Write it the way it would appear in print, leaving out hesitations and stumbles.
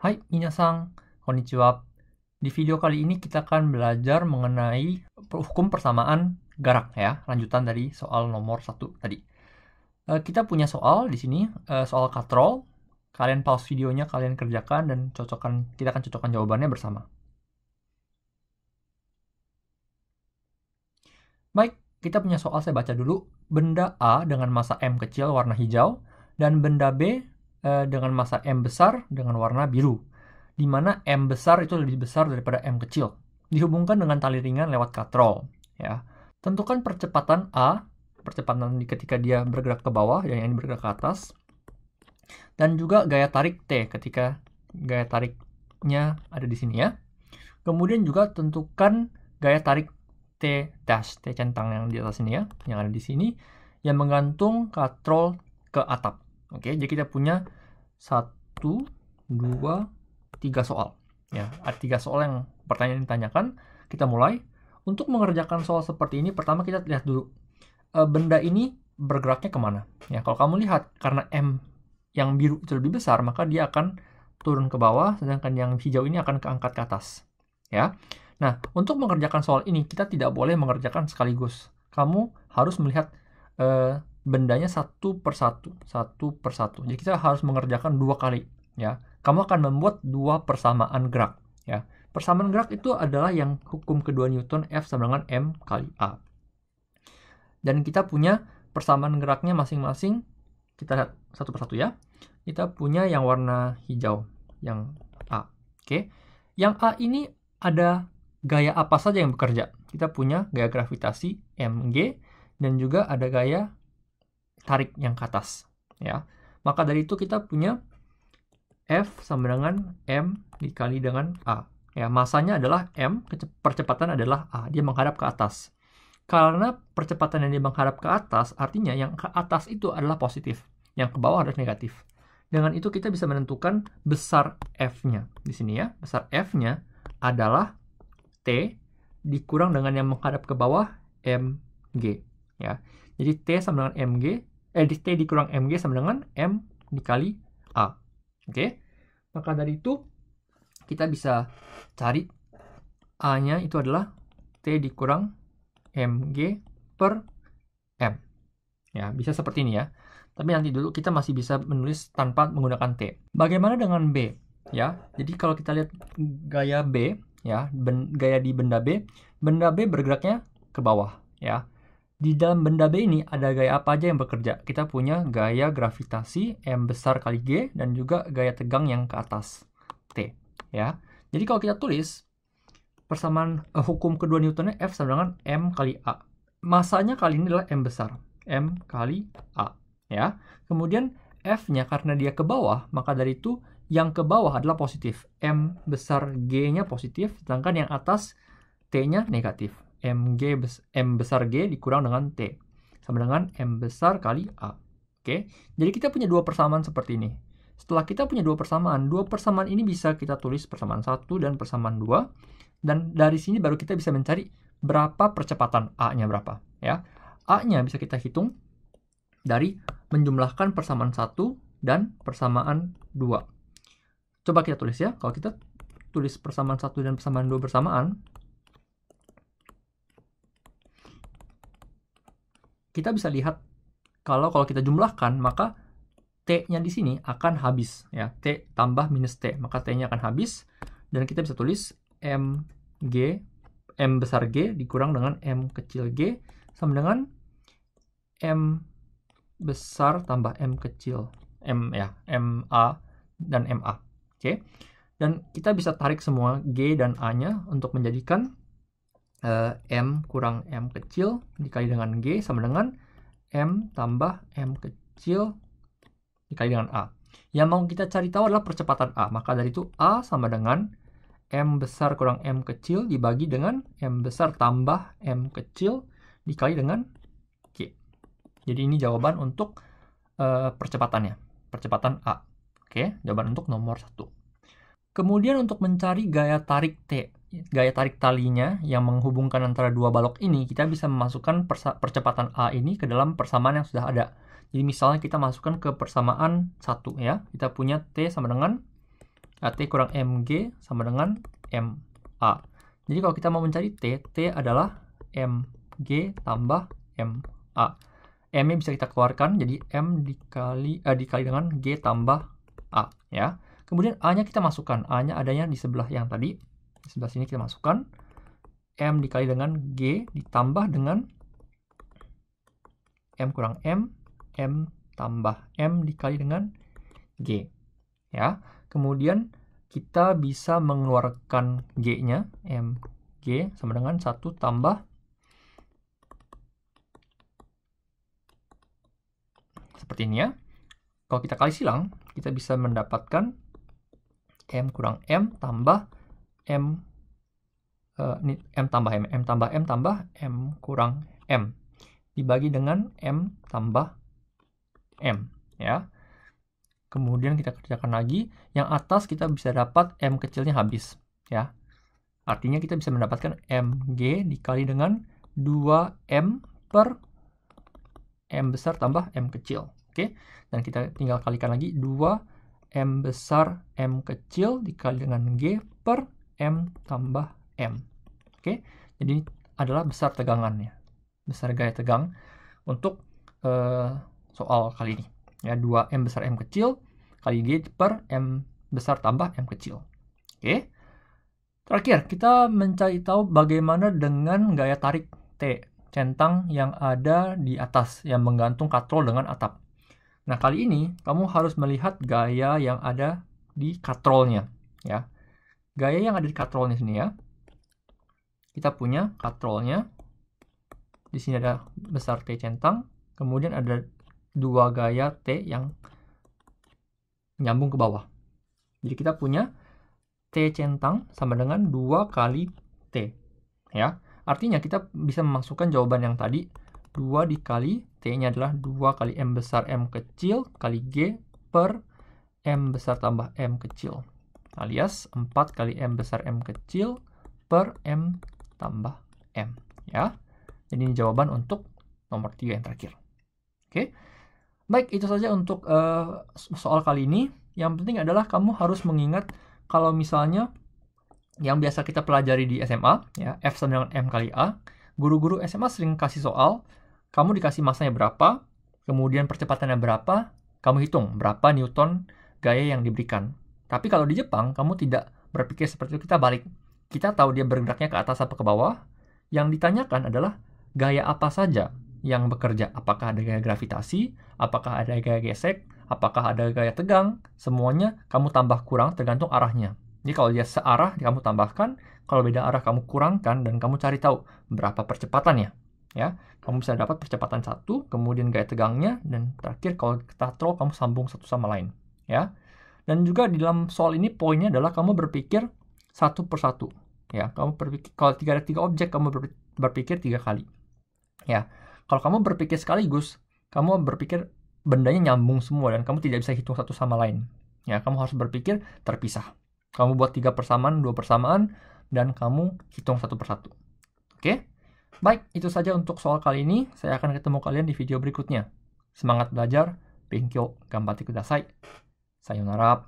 Hai, minasan, konnichiwa. Di video kali ini kita akan belajar mengenai hukum persamaan gerak ya, lanjutan dari soal nomor 1 tadi. Kita punya soal di sini, soal katrol. Kalian pause videonya, kalian kerjakan dan kita akan cocokkan jawabannya bersama. Baik, kita punya soal, saya baca dulu. Benda A dengan massa M kecil warna hijau dan benda B dengan massa M besar dengan warna biru, di mana M besar itu lebih besar daripada M kecil. Dihubungkan dengan tali ringan lewat katrol. Ya. Tentukan percepatan A, percepatan ketika dia bergerak ke bawah dan yang ini bergerak ke atas. Dan juga gaya tarik T ketika gaya tariknya ada di sini ya. Kemudian juga tentukan gaya tarik T dash, T centang yang di atas ini ya, yang ada di sini, yang menggantung katrol ke atap. Oke, jadi kita punya 1, 2, 3 soal. Ya, ada 3 soal yang pertanyaan yang ditanyakan. Kita mulai. Untuk mengerjakan soal seperti ini, pertama kita lihat dulu benda ini bergeraknya kemana. Ya, kalau kamu lihat karena M yang biru itu lebih besar, maka dia akan turun ke bawah, sedangkan yang hijau ini akan keangkat ke atas. Ya. Nah, untuk mengerjakan soal ini, kita tidak boleh mengerjakan sekaligus. Kamu harus melihat bendanya satu persatu. Jadi kita harus mengerjakan 2 kali. Ya, kamu akan membuat 2 persamaan gerak. Ya, persamaan gerak itu adalah yang hukum kedua Newton, F sama dengan M kali A. Dan kita punya persamaan geraknya masing-masing. Kita lihat satu persatu ya. Kita punya yang warna hijau, yang A. Oke, yang A ini ada gaya apa saja yang bekerja? Kita punya gaya gravitasi mg dan juga ada gaya tarik yang ke atas. Ya, maka dari itu kita punya F sama dengan M dikali dengan A. Ya, masanya adalah M, percepatan adalah A. Dia menghadap ke atas. Karena percepatan yang dia menghadap ke atas, artinya yang ke atas itu adalah positif, yang ke bawah adalah negatif. Dengan itu kita bisa menentukan besar F-nya. Di sini ya, besar F-nya adalah T dikurang dengan yang menghadap ke bawah mg. Ya. Jadi T sama dengan mg, T dikurang mg sama dengan M dikali A. Oke. Maka dari itu kita bisa cari A-nya itu adalah T dikurang mg per M. Ya, bisa seperti ini ya. Tapi nanti dulu kita masih bisa menulis tanpa menggunakan T. Bagaimana dengan B? Ya, jadi kalau kita lihat gaya B, ya, gaya di benda B bergeraknya ke bawah, ya. Di dalam benda B ini ada gaya apa aja yang bekerja? Kita punya gaya gravitasi M besar kali G dan juga gaya tegang yang ke atas T, ya. Jadi kalau kita tulis persamaan hukum kedua Newtonnya F sama dengan M kali A. Masanya kali ini adalah M besar, M kali A, ya. Kemudian F-nya karena dia ke bawah, maka dari itu yang ke bawah adalah positif. M besar G-nya positif, sedangkan yang atas T-nya negatif. M besar G dikurang dengan T. Sama dengan M besar kali A. Oke, jadi kita punya 2 persamaan seperti ini. Setelah kita punya 2 persamaan ini bisa kita tulis persamaan 1 dan persamaan 2. Dan dari sini baru kita bisa mencari berapa percepatan A-nya berapa. Ya. A-nya bisa kita hitung dari menjumlahkan persamaan 1 dan persamaan 2. Coba kita tulis ya. Kalau kita tulis persamaan 1 dan persamaan 2 bersamaan, kita bisa lihat kalau kita jumlahkan, maka T-nya di sini akan habis. Ya. T tambah minus T, maka T-nya akan habis. Dan kita bisa tulis M besar G dikurang dengan M kecil G sama dengan M besar tambah M kecil M ya, MA dan MA. Oke. Dan kita bisa tarik semua G dan A-nya untuk menjadikan M kurang M kecil dikali dengan G sama dengan M tambah M kecil dikali dengan A. Yang mau kita cari tahu adalah percepatan A. Maka dari itu A sama dengan M besar kurang M kecil dibagi dengan M besar tambah M kecil dikali dengan G. Jadi ini jawaban untuk percepatannya. Percepatan A. Oke, jawaban untuk nomor 1. Kemudian untuk mencari gaya tarik T, gaya tarik talinya yang menghubungkan antara dua balok ini, kita bisa memasukkan percepatan A ini ke dalam persamaan yang sudah ada. Jadi misalnya kita masukkan ke persamaan 1 ya. Kita punya T sama dengan T kurang MG sama dengan MA. Jadi kalau kita mau mencari T adalah MG tambah MA. M-nya bisa kita keluarkan, jadi M dikali dengan G tambah A. Ya. Kemudian A-nya kita masukkan. A-nya adanya di sebelah yang tadi. Di sebelah sini kita masukkan. M dikali dengan G ditambah dengan M kurang M tambah M dikali dengan G. Ya. Kemudian kita bisa mengeluarkan G-nya, MG sama dengan 1 tambah seperti ini ya. Kalau kita kali silang, kita bisa mendapatkan M kurang M tambah M ini M tambah M kurang M dibagi dengan M tambah M ya. Kemudian kita kerjakan lagi, yang atas kita bisa dapat M kecilnya habis ya. Artinya kita bisa mendapatkan MG dikali dengan 2M per M besar tambah M kecil. Oke, dan kita tinggal kalikan lagi 2M besar M kecil dikali dengan G per M tambah M. Oke, jadi adalah besar tegangannya, besar gaya tegang untuk soal kali ini. Ya, 2M besar M kecil kali G per M besar tambah M kecil. Oke. Terakhir, kita mencari tahu bagaimana dengan gaya tarik T, centang yang ada di atas, yang menggantung katrol dengan atap. Nah, kali ini kamu harus melihat gaya yang ada di katrolnya. Ya. Gaya yang ada di katrolnya sini ya. Kita punya katrolnya. Di sini ada besar T centang, kemudian ada 2 gaya T yang nyambung ke bawah. Jadi kita punya T centang sama dengan 2 kali T. Ya. Artinya kita bisa memasukkan jawaban yang tadi. 2 dikali T-nya adalah 2 kali M besar M kecil kali G per M besar tambah M kecil. Alias 4 kali M besar M kecil per M tambah M. Ya. Jadi ini jawaban untuk nomor 3 yang terakhir. Oke. Baik, itu saja untuk soal kali ini. Yang penting adalah kamu harus mengingat kalau misalnya yang biasa kita pelajari di SMA, ya, F sama dengan M kali A, guru-guru SMA sering kasih soal, kamu dikasih masanya berapa, kemudian percepatannya berapa, kamu hitung berapa Newton gaya yang diberikan. Tapi kalau di Jepang, kamu tidak berpikir seperti itu, kita balik. Kita tahu dia bergeraknya ke atas atau ke bawah, yang ditanyakan adalah gaya apa saja yang bekerja. Apakah ada gaya gravitasi, apakah ada gaya gesek, apakah ada gaya tegang, semuanya kamu tambah kurang tergantung arahnya. Jadi kalau dia searah, kamu tambahkan, kalau beda arah kamu kurangkan, dan kamu cari tahu berapa percepatannya. Ya, kamu bisa dapat percepatan 1, kemudian gaya tegangnya, dan terakhir kalau katrol kamu sambung satu sama lain. Ya, dan juga di dalam soal ini poinnya adalah kamu berpikir satu persatu. Ya, kamu berpikir kalau ada 3 objek, kamu berpikir 3 kali. Ya, kalau kamu berpikir sekaligus, kamu berpikir bendanya nyambung semua dan kamu tidak bisa hitung satu sama lain. Ya, kamu harus berpikir terpisah. Kamu buat 3 persamaan, 2 persamaan, dan kamu hitung satu persatu. Oke? Baik, itu saja untuk soal kali ini. Saya akan ketemu kalian di video berikutnya. Semangat belajar. Benkyo, ganbatte kudasai. Sayonara.